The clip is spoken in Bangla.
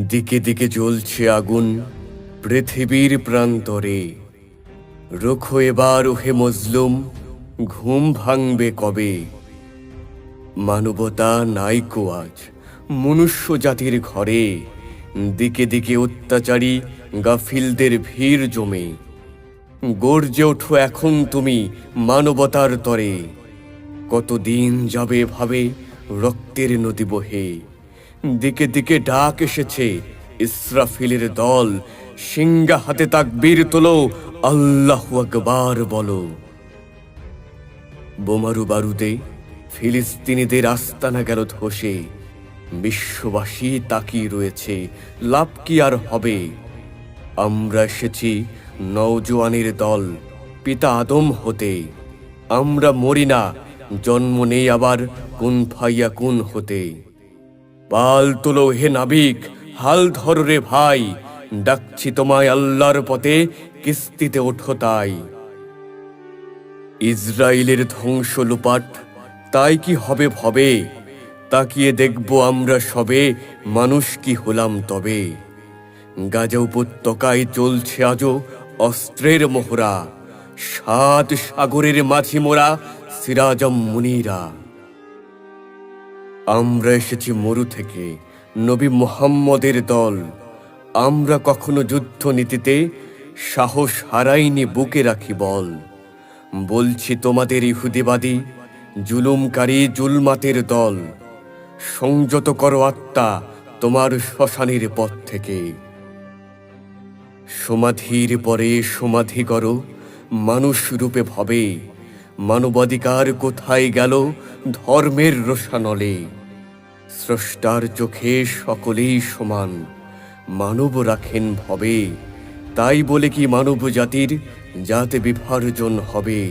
দিকে দিকে জ্বলছে আগুন পৃথিবীর প্রান্তরে। রোখো এবার ওহে মজলুম, ঘুম ভাঙবে কবে? মানবতা নাইকো আজ মনুষ্য জাতির ঘরে। দিকে দিকে অত্যাচারী গাফিলদের ভিড় জমে। গর্জে ওঠো এখন তুমি মানবতার তরে। কতদিন যাবে ভাবে রক্তের নদী বহে। দিকে দিকে ডাক এসেছে ইসরাফিলের দল। সিংহা হাতে তাকবীর তোলো, আল্লাহু আকবার বলো। বোমারু বারুদে ফিলিস্তিনিদের আস্তানা গেল ধসে। বিশ্ববাসী তাকিয়ে রয়েছে, লাভ কি আর হবে? আমরা এসেছি নওজোয়ানের দল, পিতা আদম হতে। আমরা মরি না, জন্ম নেই আবার কুন ফাইয়া কুন হতে। পাল তোলো হে নাবিক, হাল ধরো রে ভাই। ডাকছি তোমায় আল্লাহর পথে, কিস্তিতে ওঠো তাই। ইসরায়েলের ধ্বংস লুপাট তাই কি হবে ভবে? তাকিয়ে দেখব আমরা সবে, মানুষ কি হলাম তবে। গাজা উপত্যকায় চলছে আজও অস্ত্রের মোহরা। 7 সাগরের মাঝি মোরা সিরাজম মুনিরা। আমরা এসেছি মরু থেকে, নবী মুহাম্মদের দল। আমরা কখনো যুদ্ধ নীতিতে সাহস হারাইনি, বুকে রাখি বল। বলছি তোমাদের ইহুদিবাদী জুলুমকারী জুলমাতের দল, সংযত করো আত্মা তোমার শ্মশানের পথ থেকে। সমাধির পরে সমাধি করো মানুষ রূপে ভবে। মানবাধিকার কোথায় গেল ধর্মের রোষানলে? স্রষ্টার চোখে সকলেই সমান, মানব রাখেন ভবে। তাই বলে কি মানব জাতির জাতে বিভাজন হবে?